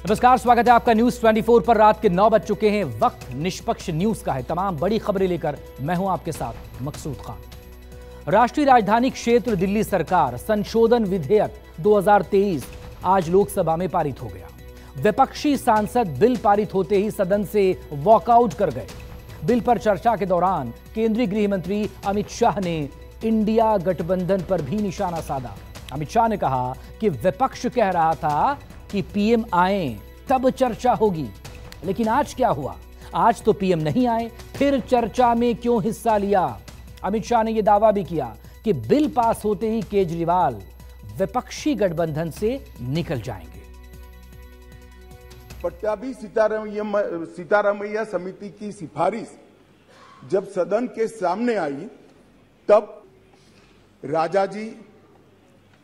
नमस्कार, स्वागत है आपका न्यूज 24 पर। रात के 9 बज चुके हैं। वक्त निष्पक्ष न्यूज का है। तमाम बड़ी खबरें लेकर मैं हूं आपके साथ मकसूद खान। राष्ट्रीय राजधानी क्षेत्र दिल्ली सरकार संशोधन विधेयक 2023 आज लोकसभा में पारित हो गया। विपक्षी सांसद बिल पारित होते ही सदन से वॉकआउट कर गए। बिल पर चर्चा के दौरान केंद्रीय गृह मंत्री अमित शाह ने इंडिया गठबंधन पर भी निशाना साधा। अमित शाह ने कहा कि विपक्ष कह रहा था कि पीएम आए तब चर्चा होगी, लेकिन आज क्या हुआ? आज तो पीएम नहीं आए, फिर चर्चा में क्यों हिस्सा लिया? अमित शाह ने यह दावा भी किया कि बिल पास होते ही केजरीवाल विपक्षी गठबंधन से निकल जाएंगे। पट्टाभी सीतारामैया समिति की सिफारिश जब सदन के सामने आई, तब राजाजी,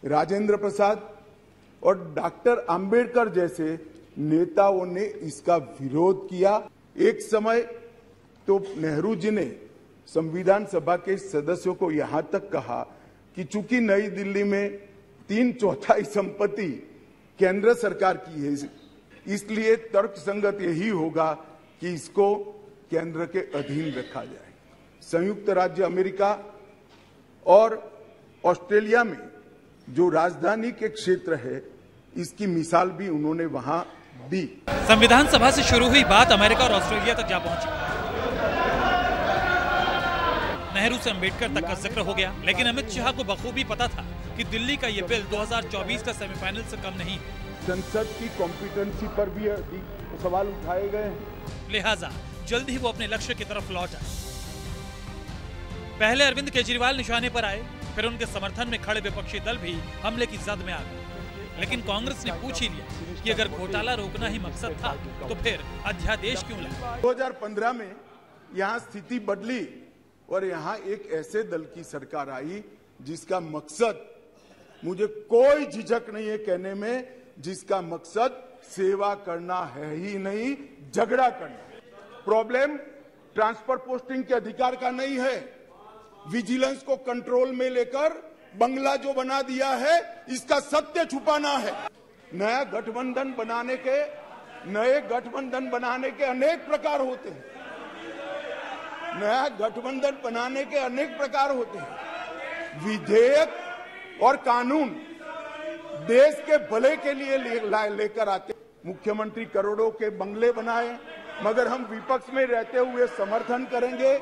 राजेंद्र प्रसाद और डॉक्टर अंबेडकर जैसे नेताओं ने इसका विरोध किया। एक समय तो नेहरू जी ने संविधान सभा के सदस्यों को यहां तक कहा कि चूंकि नई दिल्ली में 3/4 संपत्ति केंद्र सरकार की है, इसलिए तर्कसंगत यही होगा कि इसको केंद्र के अधीन रखा जाए। संयुक्त राज्य अमेरिका और ऑस्ट्रेलिया में जो राजधानी के क्षेत्र है, इसकी मिसाल भी उन्होंने वहां दी। संविधान सभा से शुरू हुई बात अमेरिका और ऑस्ट्रेलिया तक जा पहुंची। नेहरू से अंबेडकर तक का जिक्र हो गया, लेकिन अमित शाह को बखूबी पता था कि दिल्ली का ये बिल 2024 का सेमीफाइनल से कम नहीं। संसद की कॉम्पिटेंसी पर भी सवाल उठाए गए हैं, लिहाजा जल्द ही वो अपने लक्ष्य की तरफ लौट आए। पहले अरविंद केजरीवाल निशाने पर आए, फिर उनके समर्थन में खड़े विपक्षी दल भी हमले की जद में आ गए। लेकिन कांग्रेस ने पूछ ही लिया कि अगर घोटाला रोकना ही मकसद था तो फिर अध्यादेश क्यों लाया? 2015 में यहाँ स्थिति बदली और यहाँ एक ऐसे दल की सरकार आई जिसका मकसद, मुझे कोई झिझक नहीं है कहने में, जिसका मकसद सेवा करना है ही नहीं, झगड़ा करना। प्रॉब्लम ट्रांसफर पोस्टिंग के अधिकार का नहीं है, विजिलेंस को कंट्रोल में लेकर बंगला जो बना दिया है, इसका सत्य छुपाना है। नए गठबंधन बनाने के अनेक प्रकार होते हैं। नया गठबंधन बनाने के अनेक प्रकार होते हैं। विधेयक और कानून देश के भले के लिए लेकर आते। मुख्यमंत्री करोड़ों के बंगले बनाए, मगर हम विपक्ष में रहते हुए समर्थन करेंगे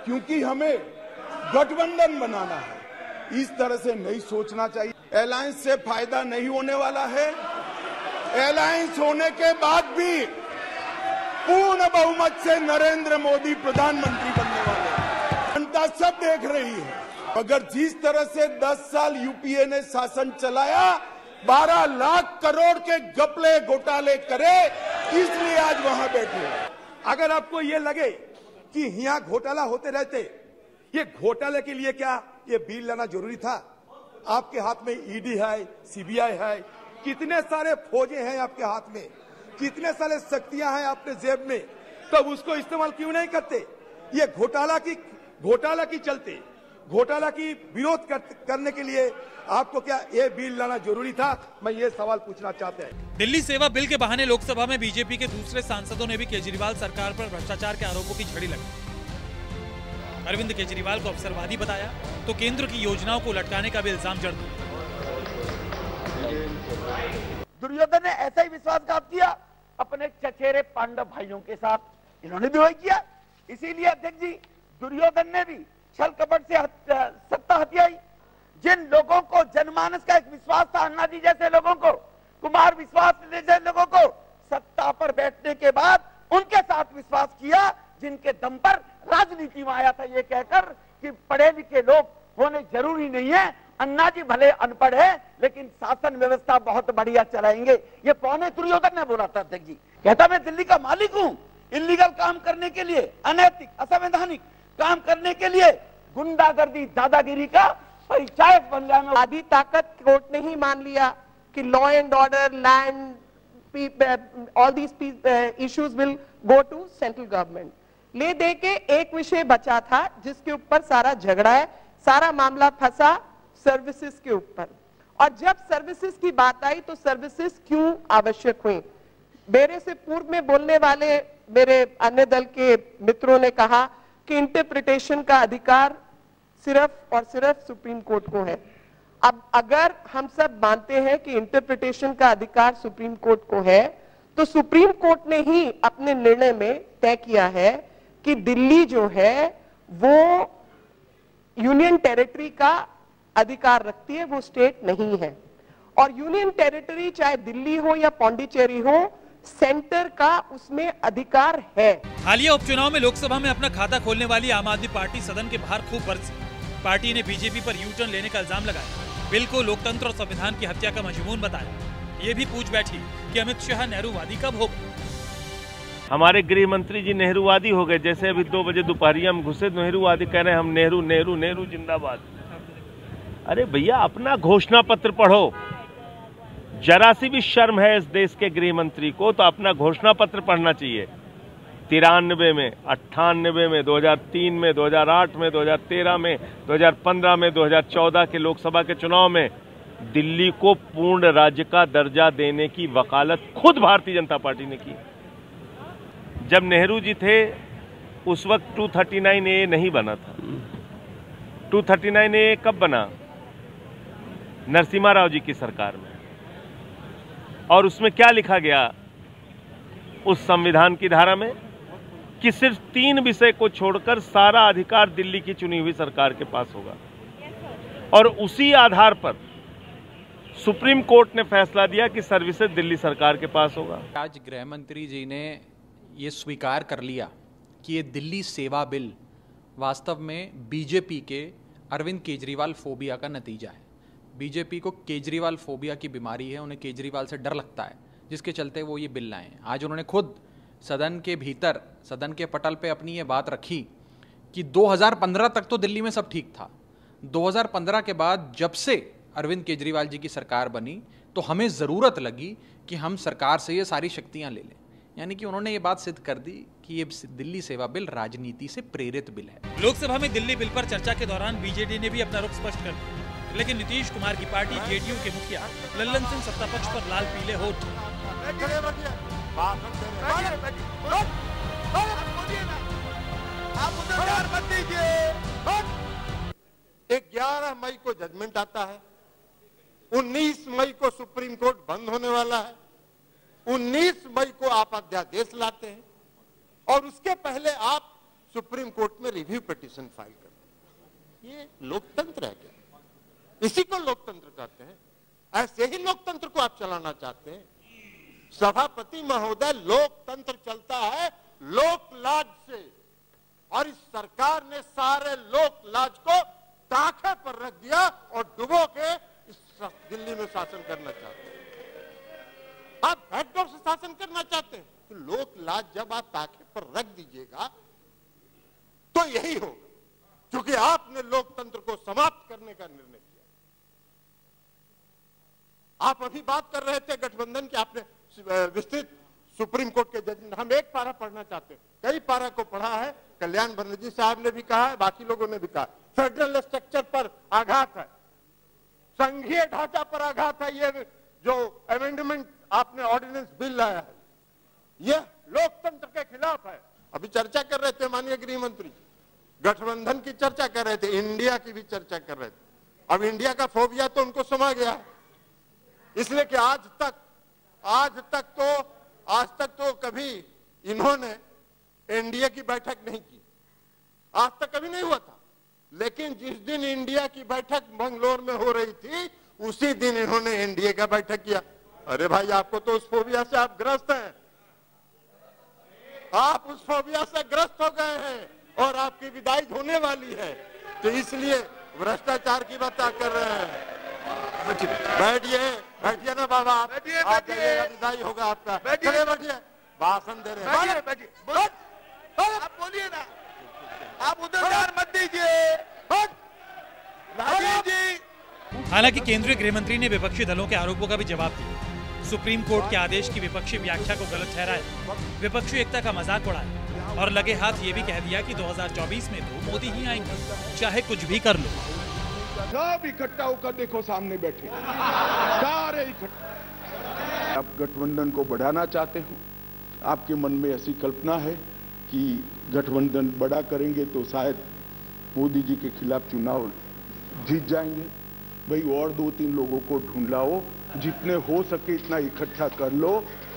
क्योंकि हमें गठबंधन बनाना है। इस तरह से नहीं सोचना चाहिए। अलायंस से फायदा नहीं होने वाला है। अलायंस होने के बाद भी पूर्ण बहुमत से नरेंद्र मोदी प्रधानमंत्री बनने वाले हैं। जनता सब देख रही है। अगर जिस तरह से 10 साल यूपीए ने शासन चलाया, 12 लाख करोड़ के घपले घोटाले करे, इसलिए आज वहां बैठे। अगर आपको ये लगे कि यहाँ घोटाला होते रहते, ये घोटाले के लिए क्या ये बिल लाना जरूरी था? आपके हाथ में ईडी है, सीबीआई है, कितने सारे फौजें हैं आपके हाथ में, कितने सारे शक्तियां हैं आपके जेब में, तब उसको इस्तेमाल क्यों नहीं करते? ये घोटाला की चलते, घोटाला की विरोध करने के लिए आपको क्या ये बिल लाना जरूरी था? मैं ये सवाल पूछना चाहते हैं। दिल्ली सेवा बिल के बहाने लोकसभा में बीजेपी के दूसरे सांसदों ने भी केजरीवाल सरकार पर भ्रष्टाचार के आरोपों की झड़ी लगाई। अरविंद केजरीवाल को अवसरवादी बताया तो केंद्र की योजनाओं को लटकाने का भी इल्जाम जड़ दिया। दुर्योधन ने ऐसा ही विश्वासघात किया अपने चचेरे पांडव भाइयों के साथ, इन्होंने भी वही किया। इसीलिए अध्यक्ष जी, दुर्योधन ने भी छल कपट से सत्ता हथियाई। जिन लोगों को जनमानस का एक विश्वास था, अन्ना जी जैसे लोगों को, कुमार विश्वास जैसे लोगों को, सत्ता पर बैठने के बाद उनके साथ विश्वास किया, जिनके दम पर राजनीति में आया था ये कहकर कि पढ़े लिखे लोग होने जरूरी नहीं है, अन्ना जी भले अनपढ़ है लेकिन शासन व्यवस्था बहुत बढ़िया चलाएंगे। ये पौने दुर्योधन ने बोला था अध्यक्ष जी। कहता मैं दिल्ली का मालिक हूं, इलीगल काम करने के लिए, अनैतिक असंवैधानिक काम करने के लिए गुंडागर्दी दादागिरी का परिचायक बन गया। आधी ताकत कोर्ट ने ही मान लिया कि law and order, land, all these issues will go to central government. ले दे के एक विषय बचा था जिसके ऊपर सारा झगड़ा है, सारा मामला फंसा सर्विसेज के ऊपर। और जब सर्विसेज की बात आई तो सर्विसेज क्यों आवश्यक हुई? मेरे से पूर्व में बोलने वाले मेरे अन्य दल के मित्रों ने कहा कि इंटरप्रिटेशन का अधिकार सिर्फ और सिर्फ सुप्रीम कोर्ट को है। अब अगर हम सब मानते हैं कि इंटरप्रिटेशन का अधिकार सुप्रीम कोर्ट को है, तो सुप्रीम कोर्ट ने ही अपने निर्णय में तय किया है कि दिल्ली जो है वो यूनियन टेरिटरी का अधिकार रखती है, वो स्टेट नहीं है। और यूनियन टेरिटरी चाहे दिल्ली हो या पौंडीचेरी हो, सेंटर का उसमें अधिकार है। हालिया उपचुनाव में लोकसभा में अपना खाता खोलने वाली आम आदमी पार्टी सदन के बाहर खूब बरसी। पार्टी ने बीजेपी पर यू टर्न लेने का इल्जाम लगाया, बिल को लोकतंत्र और संविधान की हत्या का मजमून बताया। ये भी पूछ बैठी कि अमित शाह नेहरूवादी कब हो गए। हमारे गृह मंत्री जी नेहरूवादी हो गए, जैसे अभी 2 बजे दोपहरिया में घुसे नेहरूवादी कह रहे हैं हम नेहरू नेहरू नेहरू जिंदाबाद। अरे भैया अपना घोषणा पत्र पढ़ो, जरा सी भी शर्म है इस देश के गृह मंत्री को तो अपना घोषणा पत्र पढ़ना चाहिए। 93 में, 98 में, 2003 में, 2008 में, 2013 में, 2015 में, 2014 के लोकसभा के चुनाव में दिल्ली को पूर्ण राज्य का दर्जा देने की वकालत खुद भारतीय जनता पार्टी ने की। जब नेहरू जी थे उस वक्त 239A नहीं बना था। 239A कब बना? नरसिम्हा राव जी की सरकार में। और उसमें क्या लिखा गया उस संविधान की धारा में कि सिर्फ 3 विषय को छोड़कर सारा अधिकार दिल्ली की चुनी हुई सरकार के पास होगा। और उसी आधार पर सुप्रीम कोर्ट ने फैसला दिया कि सर्विसेज दिल्ली सरकार के पास होगा। आज गृह मंत्री जी ने ये स्वीकार कर लिया कि ये दिल्ली सेवा बिल वास्तव में बीजेपी के अरविंद केजरीवाल फोबिया का नतीजा है। बीजेपी को केजरीवाल फोबिया की बीमारी है, उन्हें केजरीवाल से डर लगता है, जिसके चलते वो ये बिल लाए। आज उन्होंने खुद सदन के भीतर, सदन के पटल पे अपनी ये बात रखी कि 2015 तक तो दिल्ली में सब ठीक था। 2015 के बाद जब से अरविंद केजरीवाल जी की सरकार बनी तो हमें ज़रूरत लगी कि हम सरकार से ये सारी शक्तियां ले लें। यानी कि उन्होंने ये बात सिद्ध कर दी कि ये दिल्ली सेवा बिल राजनीति से प्रेरित बिल है। लोकसभा में दिल्ली बिल पर चर्चा के दौरान बीजेडी ने भी अपना रुख स्पष्ट कर दिया, लेकिन नीतीश कुमार की पार्टी जेडीयू के मुखिया लल्लन सिंह सत्ता पक्ष पर लाल पीले होठ। 11 मई को जजमेंट आता है, 19 मई को सुप्रीम कोर्ट बंद होने वाला है, 19 मई को आप अध्यादेश लाते हैं और उसके पहले आप सुप्रीम कोर्ट में रिव्यू पिटीशन फाइल करते हैं। ये लोकतंत्र है क्या? इसी को लोकतंत्र कहते हैं। ऐसे ही लोकतंत्र को आप चलाना चाहते हैं? सभापति महोदय, लोकतंत्र चलता है लोक लाज से, और इस सरकार ने सारे लोक लाज को ताखे पर रख दिया और डुबो के इस दिल्ली में शासन करना चाहते हैं। आप बैकडोर से शासन करना चाहते हैं तो लोक लाज जब आप ताखे पर रख दीजिएगा तो यही होगा, क्योंकि आपने लोकतंत्र को समाप्त करने का निर्णय किया। आप अभी बात कर रहे थे गठबंधन की, आपने विस्तृत सुप्रीम कोर्ट के जजमेंट, हम एक पारा पढ़ना चाहते हैं, कई पारा को पढ़ा है, कल्याण बनर्जी साहब ने भी कहा है, बाकी लोगों ने भी कहा। फेडरल स्ट्रक्चर पर आघात है, संघीय ढांचा पर आघात है। ये जो अमेंडमेंट आपने ऑर्डिनेंस बिल लाया है, यह लोकतंत्र के खिलाफ है। अभी चर्चा कर रहे थे माननीय गृह मंत्री, गठबंधन की चर्चा कर रहे थे, इंडिया की भी चर्चा कर रहे थे। अब इंडिया का फोबिया तो उनको समा गया है, इसलिए कि आज तक तो कभी इन्होंने एनडीए की बैठक नहीं की, आज तक कभी नहीं हुआ था। लेकिन जिस दिन इंडिया की बैठक बंगलोर में हो रही थी, उसी दिन इन्होंने एनडीए का बैठक किया। अरे भाई, आपको तो उस फोबिया से आप ग्रस्त हैं, आप उस फोबिया से ग्रस्त हो गए हैं और आपकी विदाई होने वाली है, तो इसलिए भ्रष्टाचार की बात कर रहे हैं। बैठिए ना बाबा, आप विदाई होगा आपका, बैठिए, भाषण दे रहे हैं, आप बोलिए ना, आप उधर ध्यान मत दीजिए। राजीव जी। हालांकि केंद्रीय गृह मंत्री ने विपक्षी दलों के आरोपों का भी जवाब दिया। सुप्रीम कोर्ट के आदेश की विपक्षी व्याख्या को गलत ठहराया, विपक्षी एकता का मजाक उड़ाया और लगे हाथ ये भी कह दिया कि 2024 में तो मोदी ही आएंगे, चाहे कुछ भी कर लो। सब इकट्ठा होकर देखो, सामने बैठे सारे इकट्ठा। आप गठबंधन को बढ़ाना चाहते हो, आपके मन में ऐसी कल्पना है कि गठबंधन बड़ा करेंगे तो शायद मोदी जी के खिलाफ चुनाव जीत जाएंगे। भाई और 2-3 लोगों को ढूंढ लाओ, जितने हो सके इतना इकट्ठा कर लो,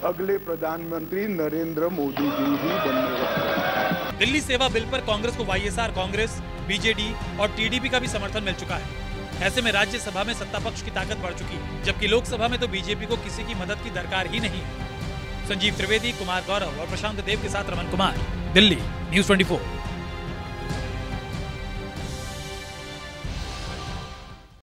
अगले प्रधानमंत्री नरेंद्र मोदी जी ही बनने वाले हैं। दिल्ली सेवा बिल पर कांग्रेस को वाईएसआर कांग्रेस, बीजेडी और टीडीपी का भी समर्थन मिल चुका है। ऐसे में राज्यसभा में सत्ता पक्ष की ताकत बढ़ चुकी है, जबकि लोकसभा में तो बीजेपी को किसी की मदद की दरकार ही नहीं है। संजीव त्रिवेदी, कुमार गौरव और प्रशांत देव के साथ रमन कुमार, दिल्ली, न्यूज़ 24।